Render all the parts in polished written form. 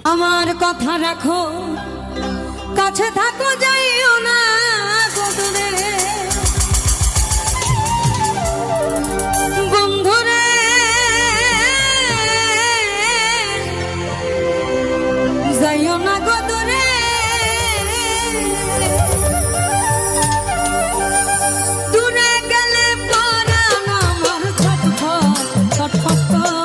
আমার কথা রাখো, কাছে থাকো, যাইও না দূরে। বন্ধুরে যাইও না দূরে। দূরে গেলে পরাণ আমার ছটফট ছটফট করে।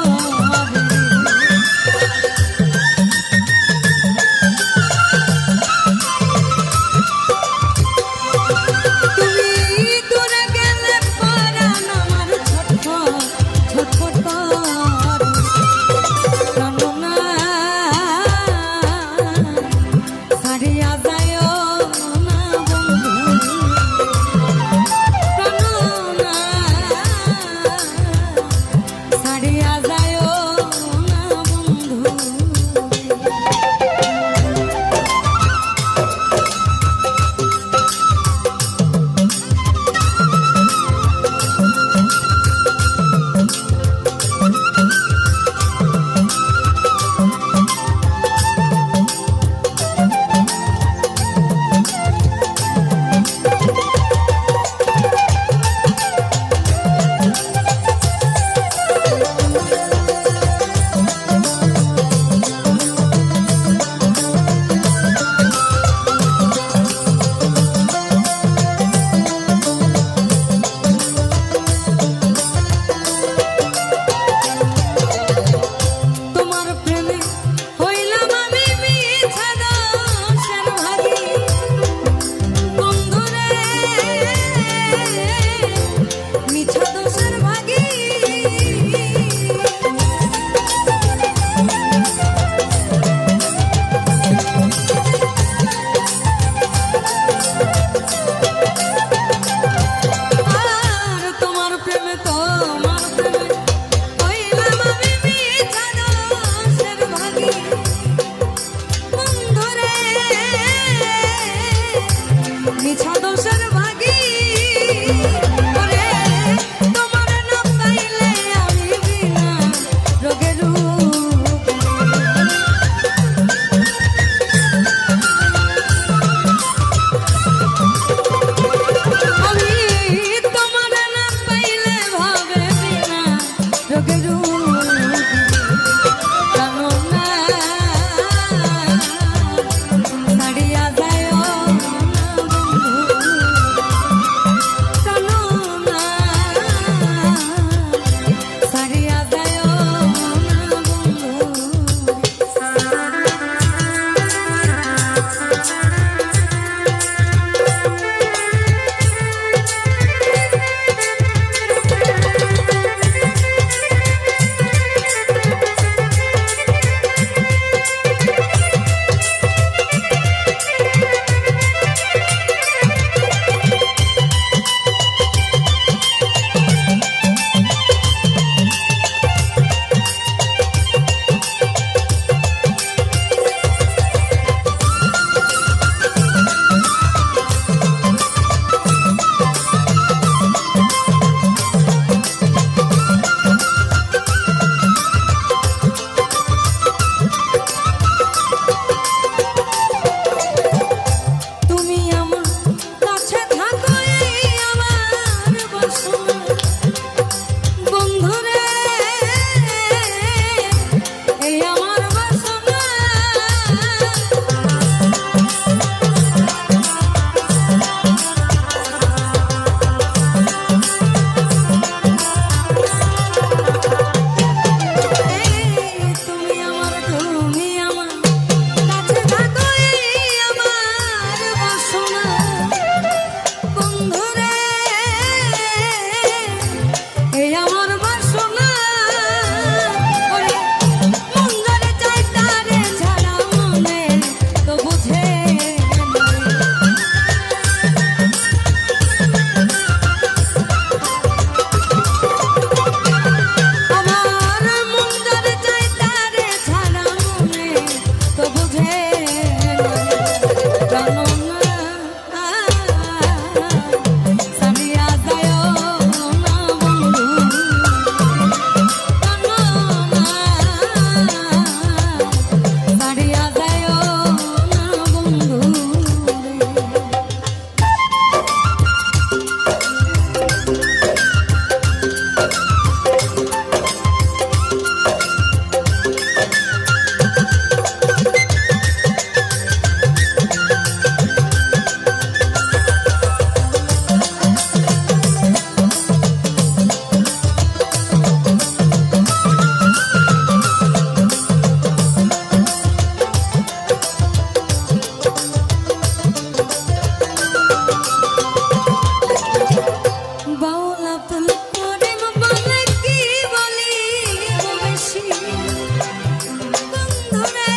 বন্ধুরে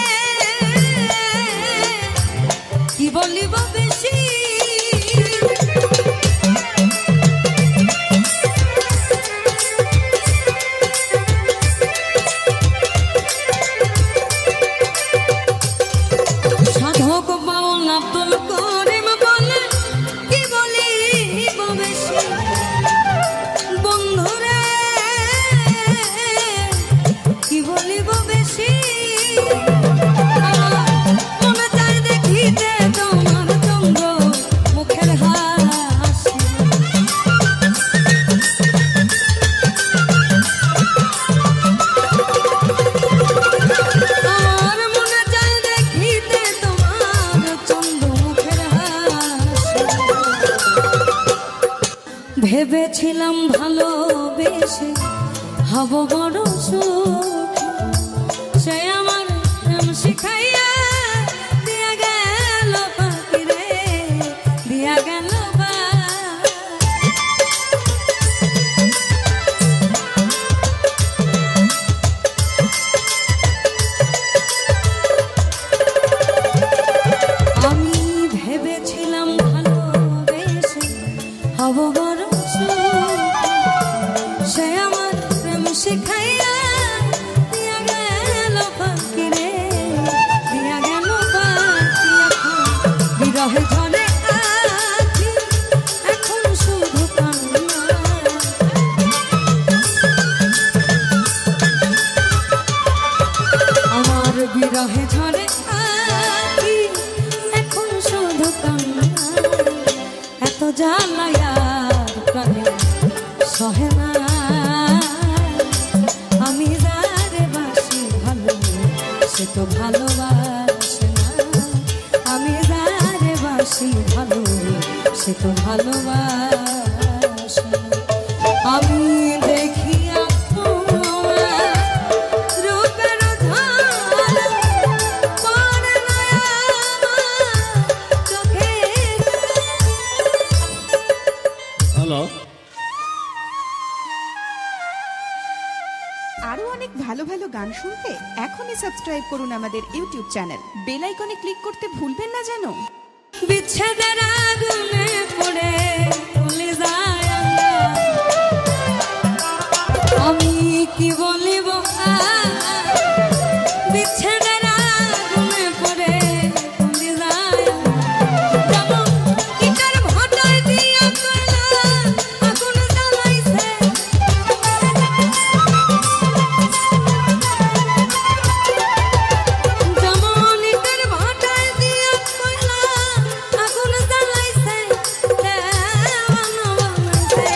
কি বলিব বেশি সাধক বাউল আব্দুল করিম বলে কি বলিব বেশি বন্ধুরে কি বলিব বেশি মনে চাই দেখিতে তোমার চন্দ্র মুখের হাসি আমার মনে চাই দেখিতে তোমার চন্দ্র মুখের হাসি ভেবেছিলাম ভালোবেসে হব বড় সুখী সে আমার প্রেম শিখাইয়া দিয়া গেল পাখি রে দিয়া গেল আমি ভেবেছিলাম ভালোবেসে হব বড় সে আমার প্রেম শিখাইয়া দিয়া গেল পাখি রে দিয়া গেল পাখি বিরহে ঝরে আখি এখন শুধু কান্না আমার বিরহে ঝরে আখি এখন শুধু কান্না এত জ্বালায়ার প্রাণে সহে না আমি যারে বাসি ভালো সে তো ভালোবাসে না আমি যারে বাসি ভালো সে তো ভালোবাসে না আমি দেখিয়া রূপের ধারা পড়ে না আমার চোখে হ্যালো আরো অনেক ভালো ভালো গান শুনতে এখনই সাবস্ক্রাইব করুন আমাদের ইউটিউব চ্যানেল বেল আইকনে ক্লিক করতে ভুলবেন না যেন বিচ্ছেদের আগুনে পড়ে চলে যায় আমি কি বলিব বিচ্ছেদের আগুনে পড়ে চলে যায় যেমন ইটার ভাটায় দিয়া কয়লা আগুন জ্বালাইছে যেমন ইটার ভাটায় দিয়া কয়লা আগুন জ্বালাইছে দেওয়ানা বানাইছে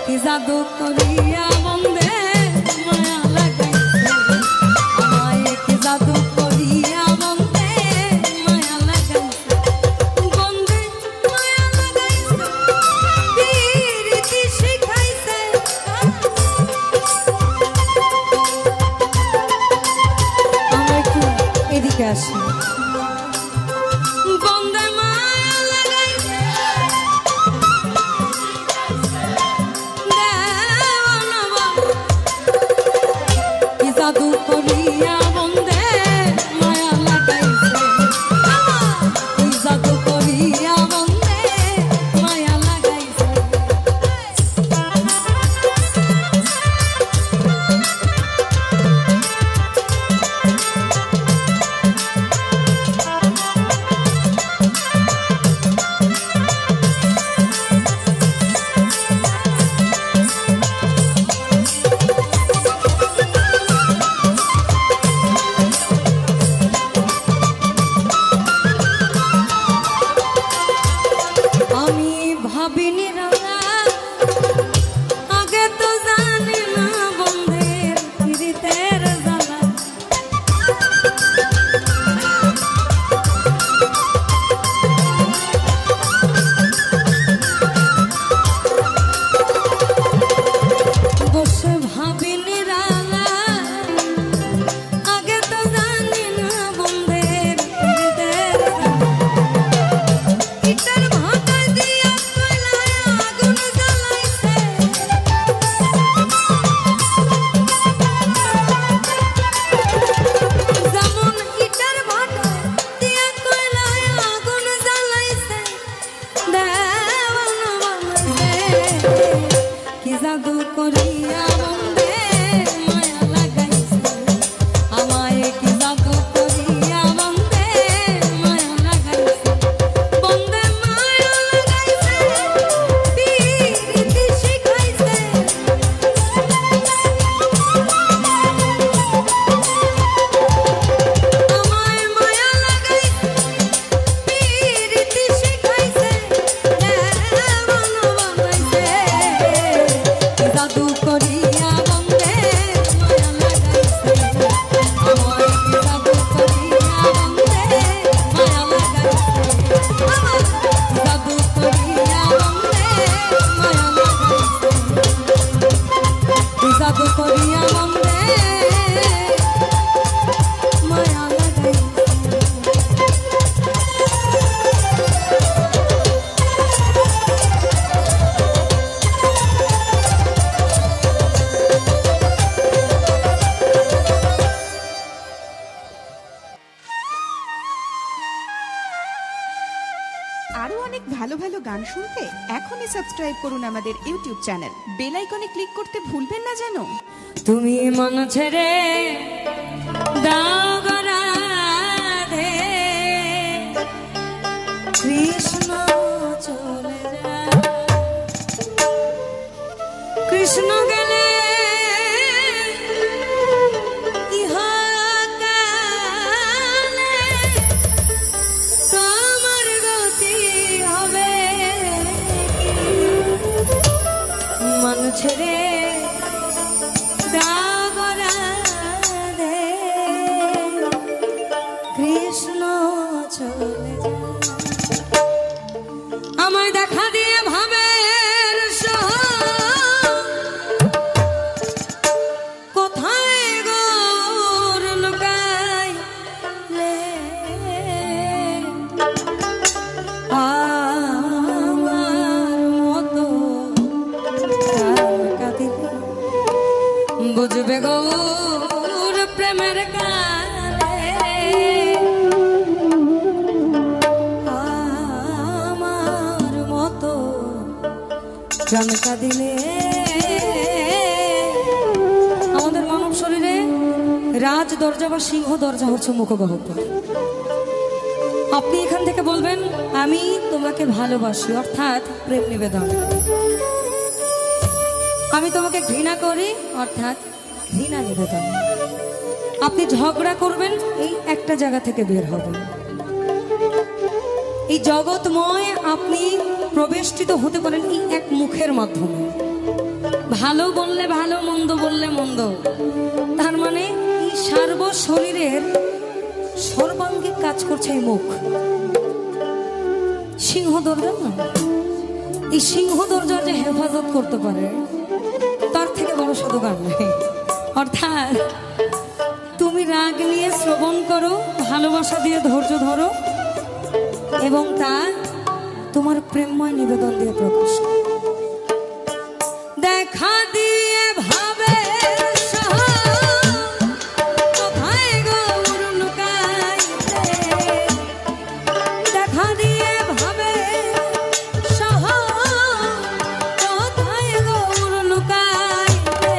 কি জাদু করিয়া বন্দে মায়া লাগাইছে আমায় কি জাদু করিয়া বন্দে মায়া লাগাইছে বন্দে মায়া লাগাইছে প্রীতি শিখাইছে আমরা একটু এদিকে আসি বন্দে মায়া লাগাইছে দেওয়ানা কি জাদু করিয়া বন্দে মায়া লাগাইছে কি জাদু করিয়া বন্দে মায়া লাগাইছে আরো অনেক ভালো ভালো গান শুনতে এখনই সাবস্ক্রাইব করুন আমাদের ইউটিউব চ্যানেল। বেল আইকনে ক্লিক করতে ভুলবেন না যেন। তুমি মন ছেড়ে দাও গো রাধে, কৃষ্ণ চলে যায়। কৃষ্ণ গেলে ইহকালে তোমার গতি হবে কি? মন ছেড়ে দাও গো রাধে, কৃষ্ণ চলে যায়। আমায় দেখা দিয়ে ভাবের শহর, কোথায় গোর লুকাইলে আমার মতো কাঁদিলে বুঝবে গৌর প্রেমের কালে। আমার মতো প্রাণ কাঁদিলে। আমাদের মানব শরীরে রাজ দরজা বা সিংহ দরজা হচ্ছে মুখগহ্বর। আপনি এখান থেকে বলবেন আমি তোমাকে ভালোবাসি, অর্থাৎ প্রেম নিবেদন। আমি তোমাকে ঘৃণা করি, অর্থাৎ ঘৃণা নিবেদন। আপনি ঝগড়া করবেন, এই একটা জায়গা থেকে বের হবেন। এই জগৎময় আপনি প্রবেষ্টিত হতে পারেন এই এক মুখের মাধ্যমে। ভালো বললে ভালো, মন্দ বললে মন্দ। তার মানে এই সার্ব শরীরের সর্বাঙ্গিক কাজ করছে এই মুখ। সিংহ দরজা না, এই সিংহ দরজার যে হেফাজত করতে পারে তার থেকে বড় সাধু গান নেই। অর্থাৎ তুমি রাগ নিয়ে শ্রবণ করো, ভালোবাসা দিয়ে ধৈর্য ধরো এবং তা তোমার প্রেমময় নিবেদন দিয়ে প্রকাশ করো। দেখা দিয়ে ভাবে কোথায় গৌর লুকাইলে, দেখা দিয়ে ভাবে কোথায় গৌর লুকাইলে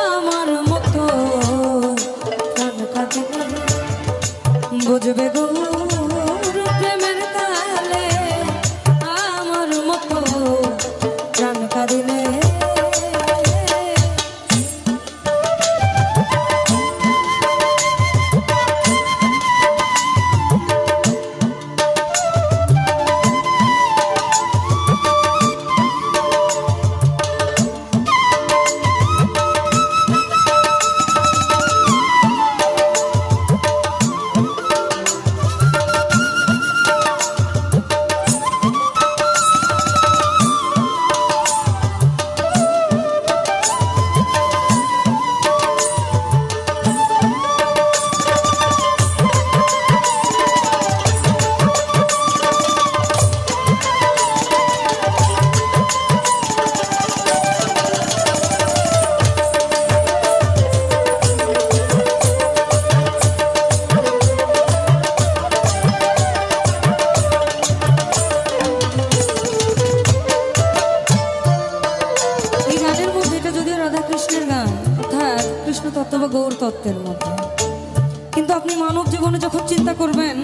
আমার মতো প্রাণ কাঁদিলে বুঝবে গৌর প্রেমের কালে। আমার মতো প্রাণ কাঁদিলে। গৌর তত্ত্বের মধ্যে, কিন্তু আপনি মানব জীবনে যখন চিন্তা করবেন,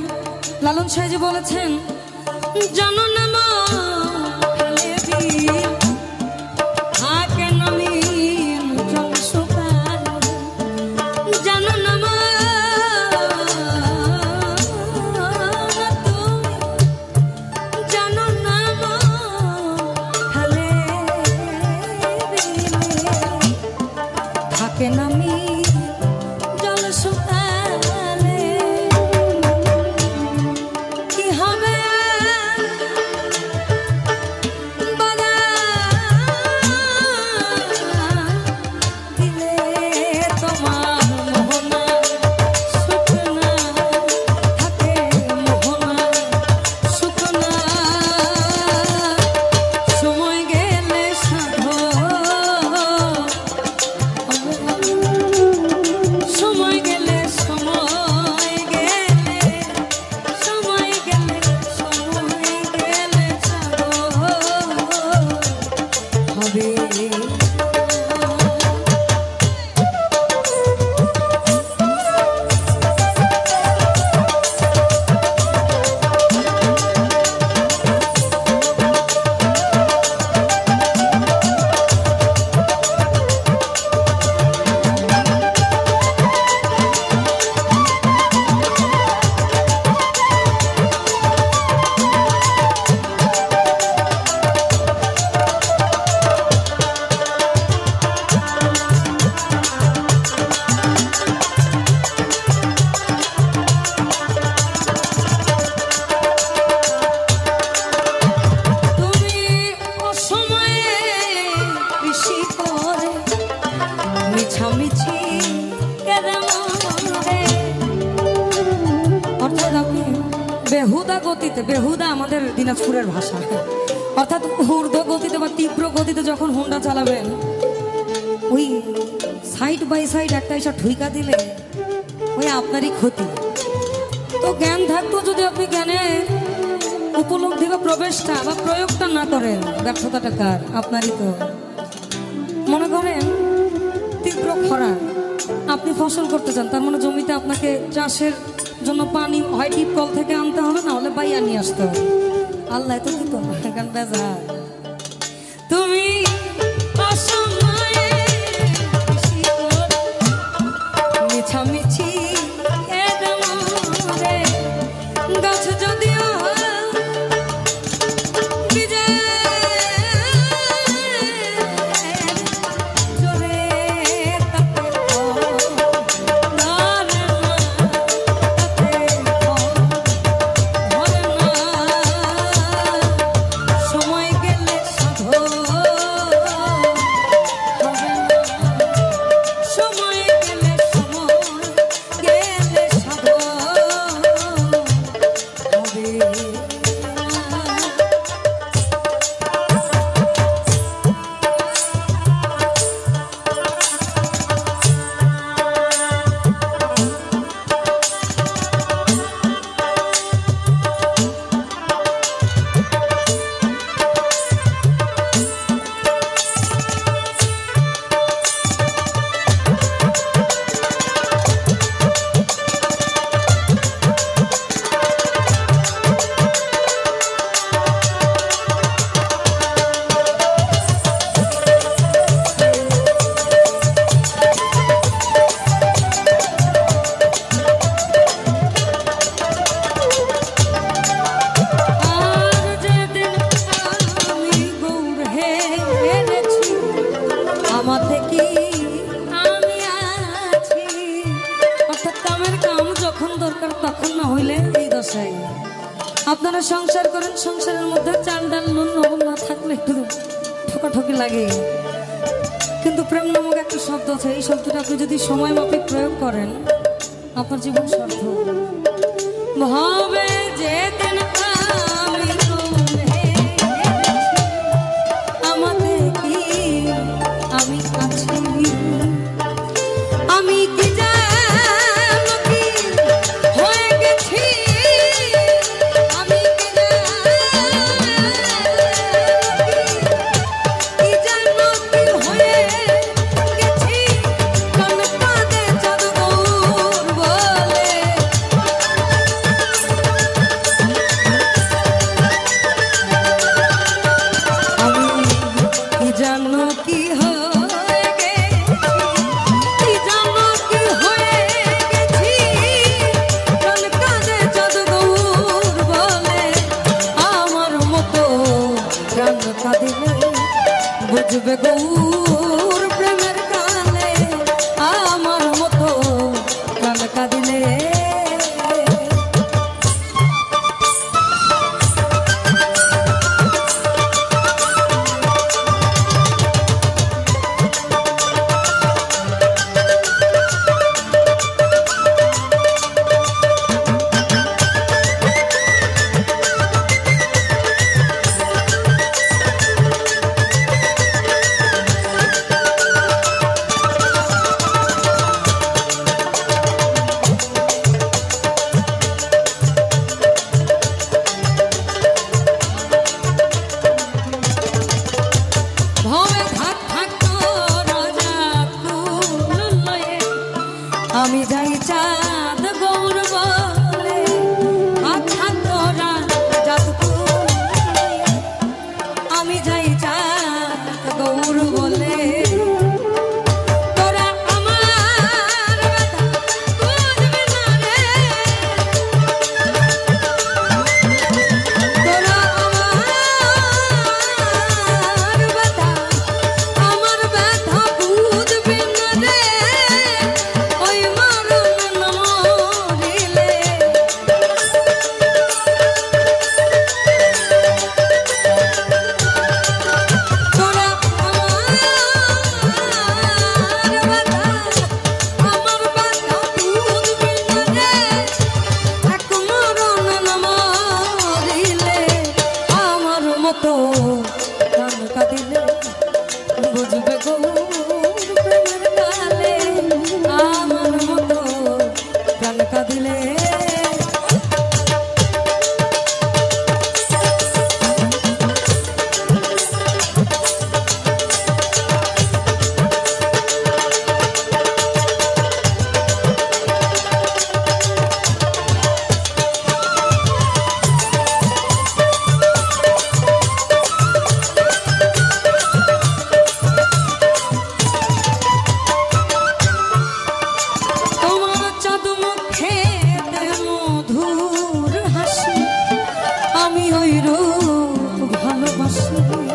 লালন সাহেজি বলেছেন জানো না মা জানো না মা জানো না মা খালে থাকে নামি জল শুকালে কি হবে বেহুদা গতিতে, বেহুদা আমাদের দিনাজপুরের ভাষা, অর্থাৎ ঊর্ধ্ব গতিতে বা তীব্র গতিতে যখন হোন্ডা চালাবেন, ওই সাইড বাই সাইড একটা এসে ঠুইকা দিলে ওই আপনারই ক্ষতি। তো জ্ঞান থাকতো যদি আপনি জ্ঞানে উপলব্ধি বা প্রবেশটা বা প্রয়োগটা না করেন, ব্যর্থতাটা কার? আপনারই তো। মনে করেন তীব্র খরা, আপনি ফসল করতে চান, তার মানে জমিতে আপনাকে চাষের জন্য পানি হয় ডিপ কল থেকে আনতে হবে, না হলে বাইয়া নিয়ে আসতে হবে। আল্লাহ তো দিত না, গান বেজা। তুমি মিছামিছি গাছ যদিও আপনারা সংসার করেন, সংসারের মধ্যে চাল ডাল নুন লবণ না থাকলে একটু ঠোকাঠকি লাগে, কিন্তু প্রেম নামক একটা শব্দ আছে, এই শব্দটা আপনি যদি সময় মাফিক প্রয়োগ করেন আপনার জীবন সার্থক হবে। যেদিন আমাদের কি আমি আছি, আমি কি বুঝবে গৌর প্রেমের কালে, আমার মতো প্রাণ কাঁদিলে। আমি যাই চাঁদ গৌর বলে, আচ্ছা তোরা আমি যাই চাঁদ গৌর বলে, তোরা আমার বুঝবি না রে, তোরা আমার ব্যথা বুঝবি না রে, ওই মারুন দিলে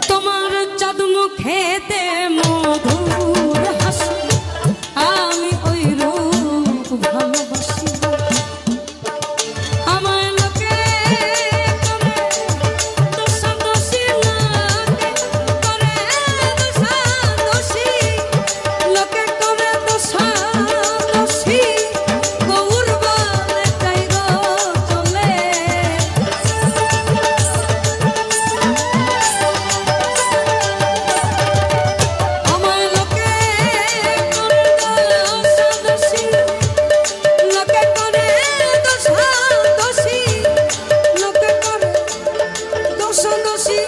তোমার চাঁদ মুখেতে মধুর হাসি আমি ওই রূপ ভালোবাসি আমায় লোকে দোষাদোষী করে দোষাদোষী লোকে করে দোষাদোষী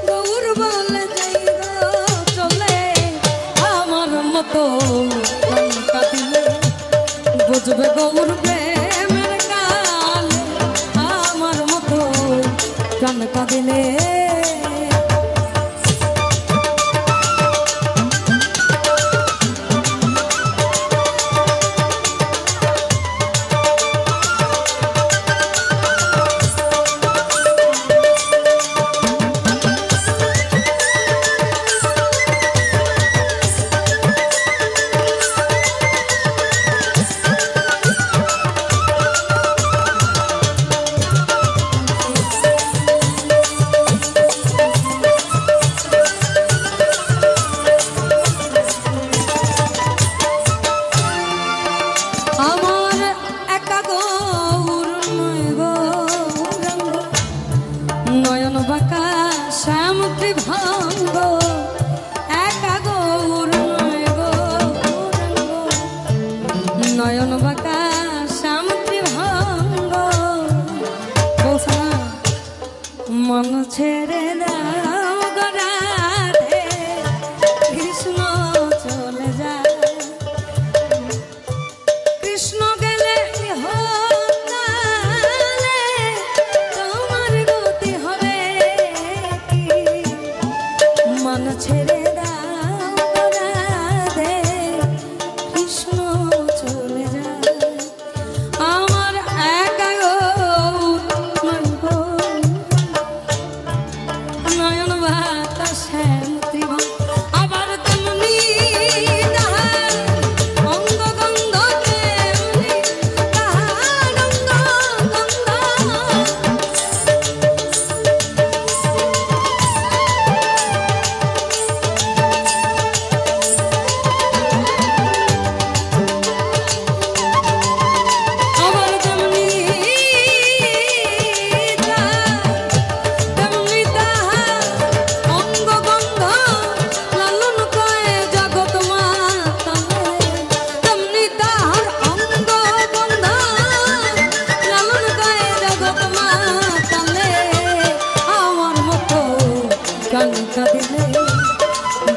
গৌর বলে চাই গো চলে বুঝবে গৌর প্রেমের কাল আমার মতো গান কাঁদিলে নয়ন বাঁকা শ্যামত্রী ভাঙ্গ একা গৌর নয়ন বাঁকা শ্যামত্রী ভাঙ্গ বলছা মন ছেড়ে দাও গো রাধে কৃষ্ণ চলে যায় কৃষ্ণ গেলে মন ছেড়ে দাও রাধে কৃষ্ণ চলে যায় আমার একা নয়ন বাতাস আবার তেমনি অঙ্গ গন্ধ তেমনি অঙ্গ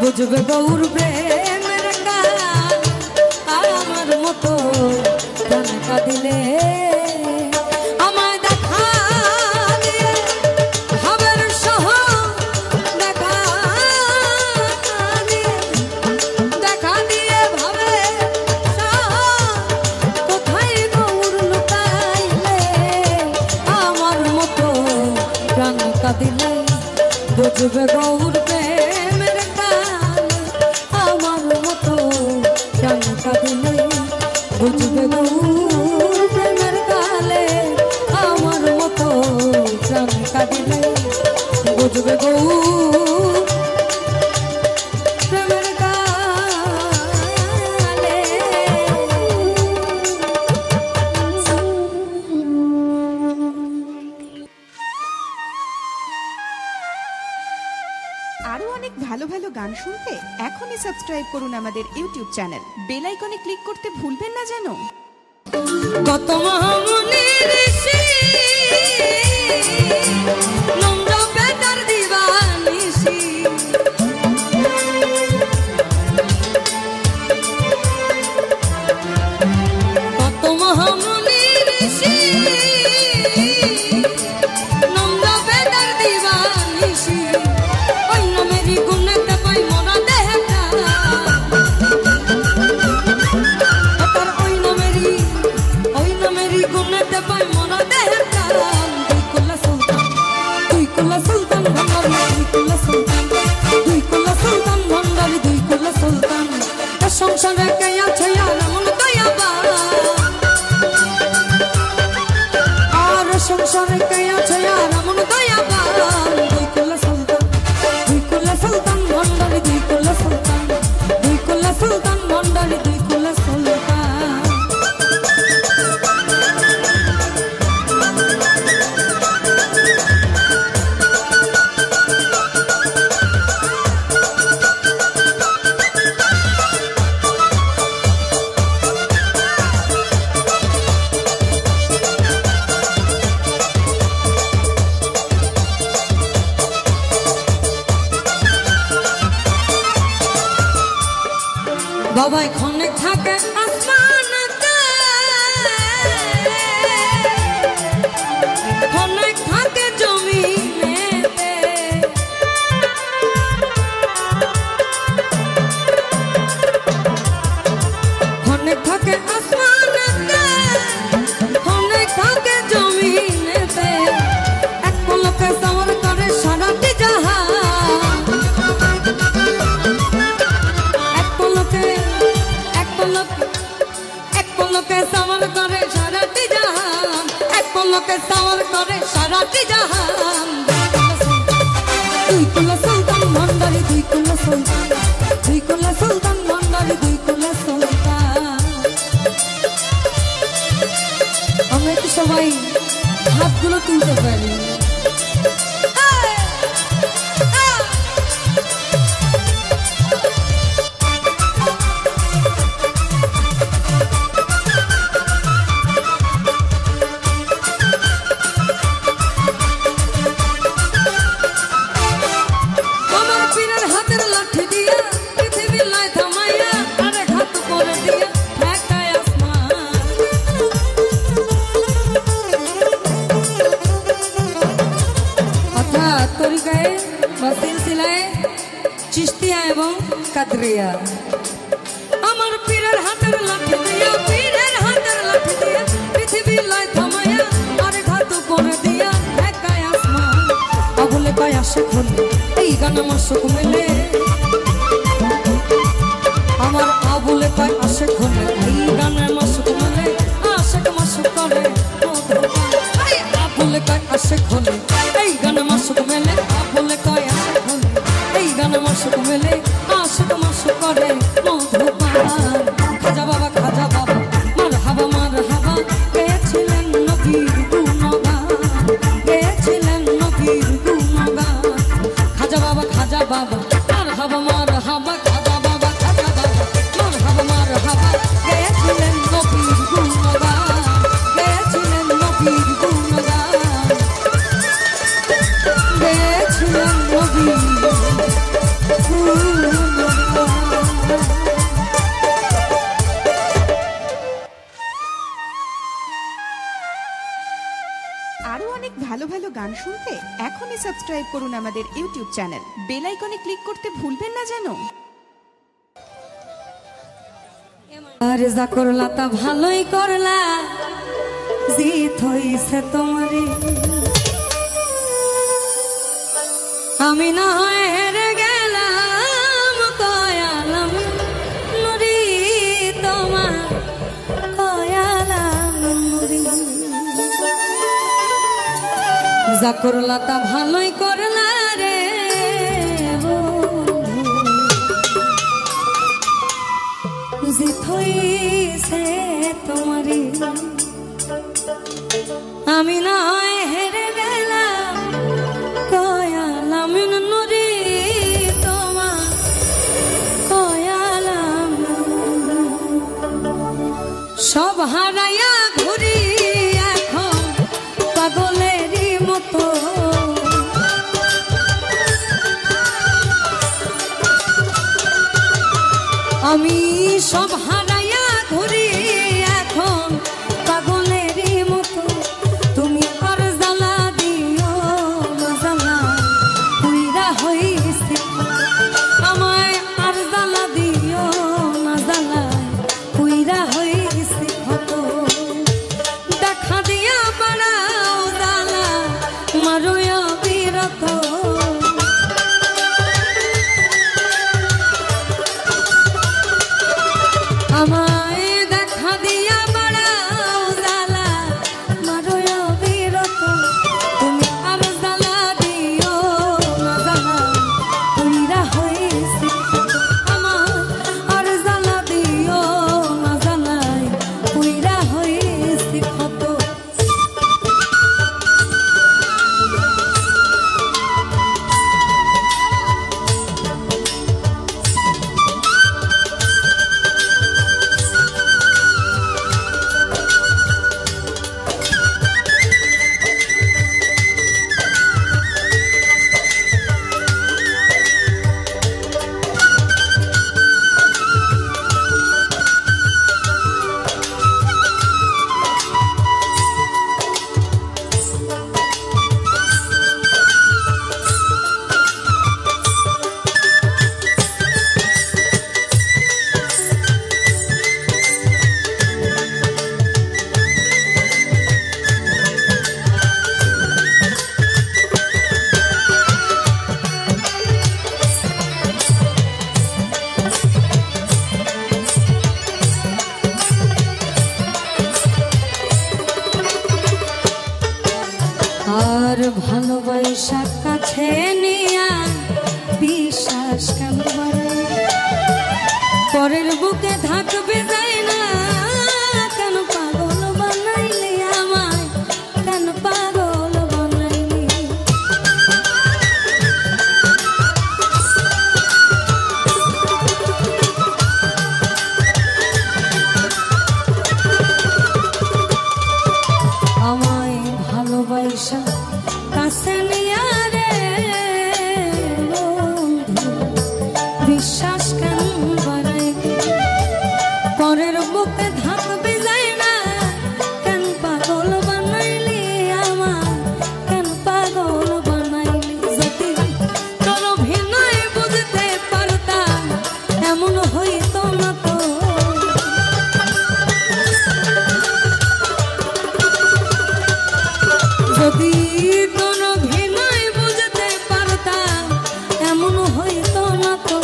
বুঝবে গৌর প্রেমের কাল আমার মতো গান কাঁদিলে আমায় দেখা দিয়ে ভাবের সহ দেখা দিয়ে ভাবে কোথায় গৌর লুকাইলে আমার মতো গান কাঁদিলে বুঝবে গৌর প্রেমের কাল আমার মতো গান কাঁদিলে বুঝবে গৌর প্রেমের কালে আমার মতো গান কাঁদিলে বুঝবে গৌর প্রেমের কালে আরো অনেক ভালো ভালো গান শুনতে এখনই সাবস্ক্রাইব করুন আমাদের ইউটিউব চ্যানেল বেল আইকনে ক্লিক করতে ভুলবেন না যেন। কত মহামুনি ঋষি নম্র বেদার দিবানিসি কত মহামুনি ঋষি নম্র বেদার দিবানিসি ওই নামেরই গুণেতে পাই মোরা দেহটা তার ওই নামেরই গুণেতে পাই মোরা দেহটা দুই কুলা সুলতান ভান্ডারি দুই কুলা সুলতান ভান্ডারি দুই কুলা সুলতান সংসারে কে আছে আর মন দয়াবা আর সংসারে কে আছে আর মন দয়াবা দুই কুলা সুলতান ভান্ডারি দুই কুলা সুলতান ভান্ডারি দুই কুলা সুলতান বাবা এখানে থাকে আসমানতে অনেক থাকে জমিনেতে অনেক থাকে আসমানতে অনেক থাকে জমিনেতে এক পলকে সওয়ার করে সারাটি জাহান সওয়ার করে সারাটি জাহান এক পলকে সওয়ার করে সারাটি জাহান দুই কুলা সুলতান ভান্ডারি দুই কুলা সুলতান ভান্ডারি দুই কুলা সুলতান আমরা একটু সবাই হাতগুলো তুলতে পারি চিশতিয়া এবং কাদরিয়া আমার পীরের হাতের লাঠি দিয়া পীরের হাতের লাঠি দিয়া পৃথিবী লয় থামায়া আর ঘাত করে দিয়া একাই আসমান আবুলে পায় আসে খোলে এই গান আমার সুখ মেলে আমার আবুলে পায় আসে খোলে এই গানে আমার সুখ মেলে আশেক মাসুক করে আবুলে পায় আসে খোলে এই গানে আমার সুখ মেলে আবুলে পায় আসে খোলে এই গানে মাসুক মেলে আশুক মাসুক করে মধুপান খাজা বাবা মার হাবা গেছিলেন নবীর গুণগান গেছিলেন নবীর গুণগান খাজা বাবা মার হাবা খাজা বাবা মার হাবা গেছিলেন নবীর গুণগান গেছিলেন নবীর গুণগান গেছিলেন নবীর আরো অনেক ভালো ভালো গান শুনতে এখনই সাবস্ক্রাইব করুন আমাদের ইউটিউব চ্যানেল বেল আইকনে ক্লিক করতে ভুলবেন না যেন আর যা করলা তা ভালোই করলা জিত হইছে তোমারে আমি না হয় হেরে গেলাম কয়ালাম নুরি তোমার কয়ালাম নুরি যা করলা তা ভালোই করলা রে বন্ধু জিত হইছে তোমারে আমি না হয় হেরে গেলাম কয়ালাম নুরি তোমার কয়ালাম সব হারাইয়া আমি সব হারাইয়া ঘুরি এখন পাগলেরই মতো, তুমি আর জ্বালা দিও না জ্বালা পুইরা হইছি আমায়, আর জ্বালা দিও না জ্বালা পুইরা হইছি কত। দেখা দিয়া বাড়াও জ্বালা মারোয় বিরত, আমায় দেখা দিয়া বাড়াও জ্বালা মারোয় বিরত, তুমি আর জ্বালা দিও না জ্বালা পুইরা হইছি আমার, আর জ্বালা দিও না জ্বালায় পুইরা হইছি কত। আর ভালোবাসা কাছে নিয়া বিশ্বাস কেন বাড়ে, পরের বুকে থাকবে যাই না, কেন পাগল বানাইলি আমায়, কেন পাগল বানাইলি। আমায় ভালোবাসা কাছে নিয়া রে বন্ধু বিশ্বাস কেন বাড়াইলি, পরের বুকে থাকবে যাই না, কেন পাগল বানাইলি আমায়, কেন পাগল বানাইলি। যদি তোর অভিনয় বুঝতে পারতাম এমন হইতো না তো, যদি তোর অভিনয় বুঝতে পারতাম এমন হইতো না তো,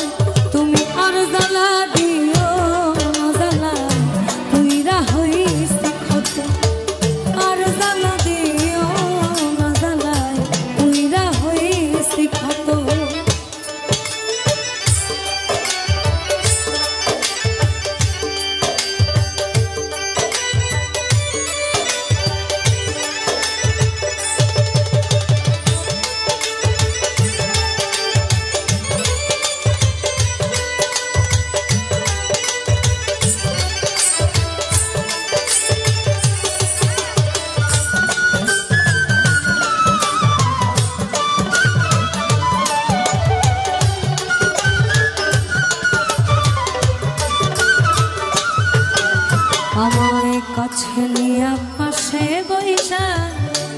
তুমি আর জ্বালা দিও না জ্বালা পুইরা হইছি কত, আর জ্বালা দিও না জ্বালা পুইরা হইছি কত। আমায় কাছে নিয়া পাশে বইসা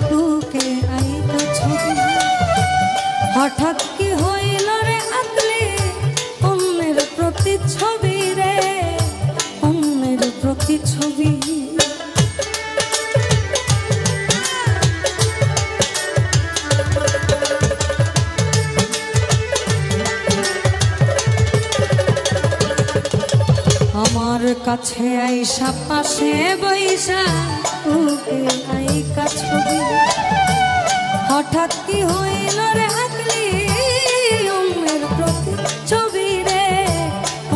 বুকে আইতা ছবি, হঠাৎ কি হইল রে আকলি অন্যের প্রতিচ্ছবি রে, অন্যের প্রতিচ্ছবি। আমার কাছে আইসা পাশে বইসা বুকে আইকা ছবি, হঠাৎ কি হইল রে আকলি অন্যের প্রতিচ্ছবি রে,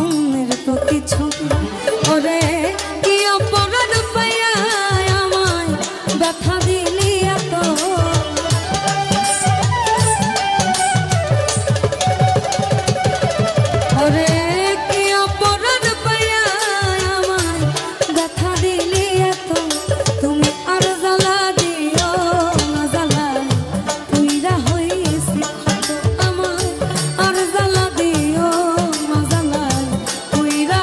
অন্যের প্রতিচ্ছবি। ওরে কি অপরাধ পাইয়া আমায় ব্যথা দিলি এত, ওরে কি অপরাধ পাইয়া আমায় ব্যথা দিলি এত, তুমি আর জ্বালা দিও না জ্বালা পুইরা হইছি কত, আমায় আর জ্বালা দিও না জ্বালা পুইরা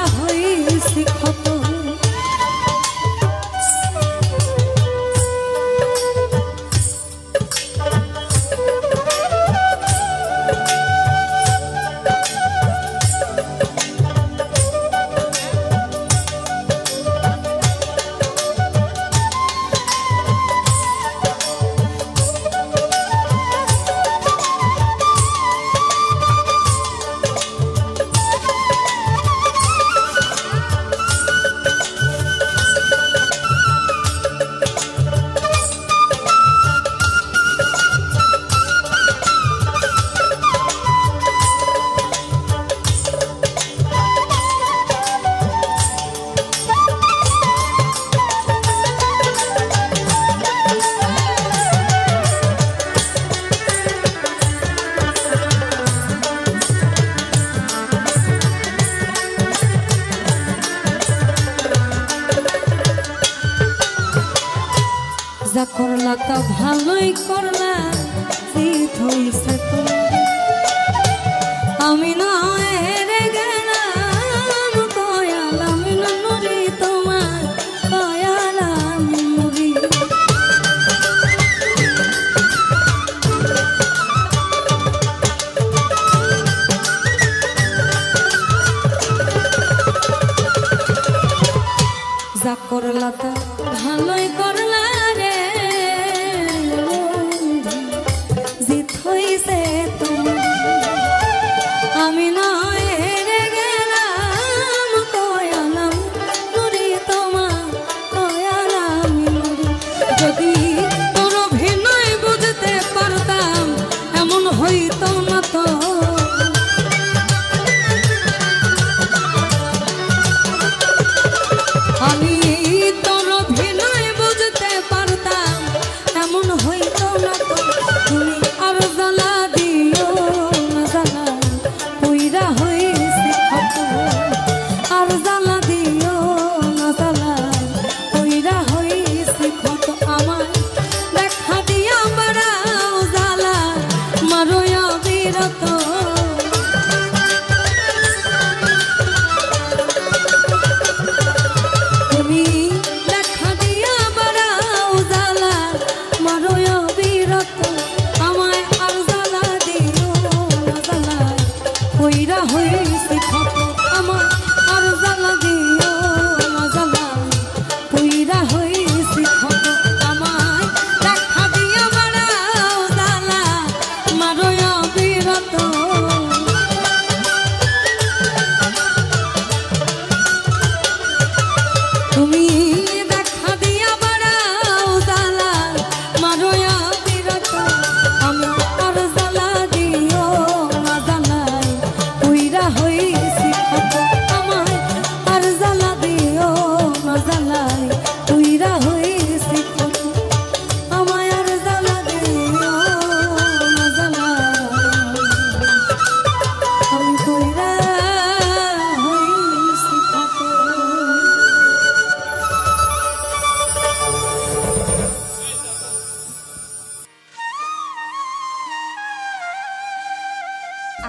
যা করলা তা ভালোই করলা, জিত হইছে তোমার। আমি না হেরে গেলাম, কয়ালাম নুরি তোমার, কয়ালাম নুরি। যা করলা তা ভালোই করলা রে, জিত হইছে তোমার। আমি না হেরে গেলাম, কয়ালাম নুরি তোমার, কয়ালাম নুরি। যদি তোর অভিনয় বুঝতে পারতাম, এমন হইতো না তো। আমি তোর অভিনয় বুঝতে পারতাম, এমন হইতো না তো। তুমি আর জ্বালা দিও না, জ্বালা পুইরা হইছে ক্ষত। আর জ্বালা দিও না, জ্বালা পুইরা হইছে ক্ষত। আমার দেখা দিয়া বাড়াও জ্বালা, মারোয় অবিরত। তুমি দেখা দিয়া বাড়াও জ্বালা, মারোয় অবিরত। আমায় আর জ্বালা দিও না, জ্বালা কইরা হইছে ক্ষত। আমায় আর জ্বালা দিও না, জ্বালা কইরা হইছে ক্ষত। আমায় দেখা দিয়া বাড়াও জ্বালা, মারোয় অবিরত। তুমি দেখা দিয়া বাড়াও জ্বালা, মারোয় অবিরত। আমি আর জ্বালা দিও না, জ্বালায় পুইরা হইছি ক্ষত। আমায় আর জ্বালা দিও না, জ্বালায় পুইরা হইছি ক্ষত। আমায় আর জ্বালা দিও না, জ্বালায় আমি পুইরা হইছি ক্ষত।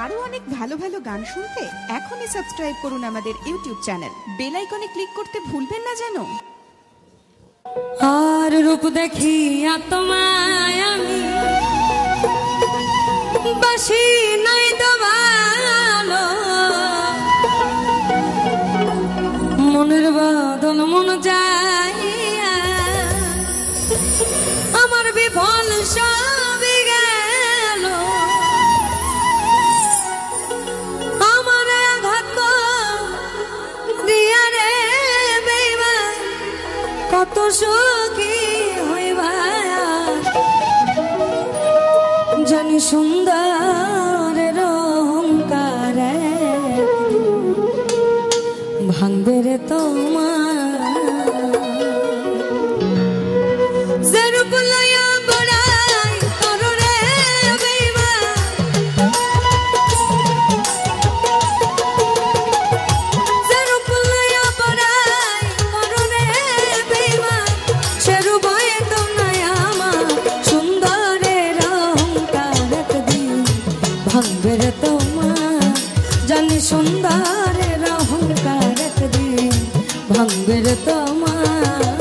আরো অনেক ভালো ভালো গান শুনতে এখনই সাবস্ক্রাইব করুন আমাদের ইউটিউব চ্যানেল। বেল আইকনে ক্লিক করতে ভুলবেন না যেন। আর রূপ দেখিয়া তোমায় আমি বাসি নাই তো ভালো, মনের বদন মন যাইয়া আমার বিফল সবই গেল। আমার আঘাত দিয়া রে বেইমান, কত সুখী হইবা জানি সুন্দরের অহংকার ভাঙবে রে তোমার। যে রূপ লইয়া বড়াই করো রে বেইমান, যে রূপ লইয়া বড়াই করো রে বেইমান, সে রূপ হয়তো নাই আমার সুন্দরের অহংকার একদিন ভাঙবে রে তোমার। জানি সুন্দরের অহংকার একদিন ভাঙবে রে তোমার।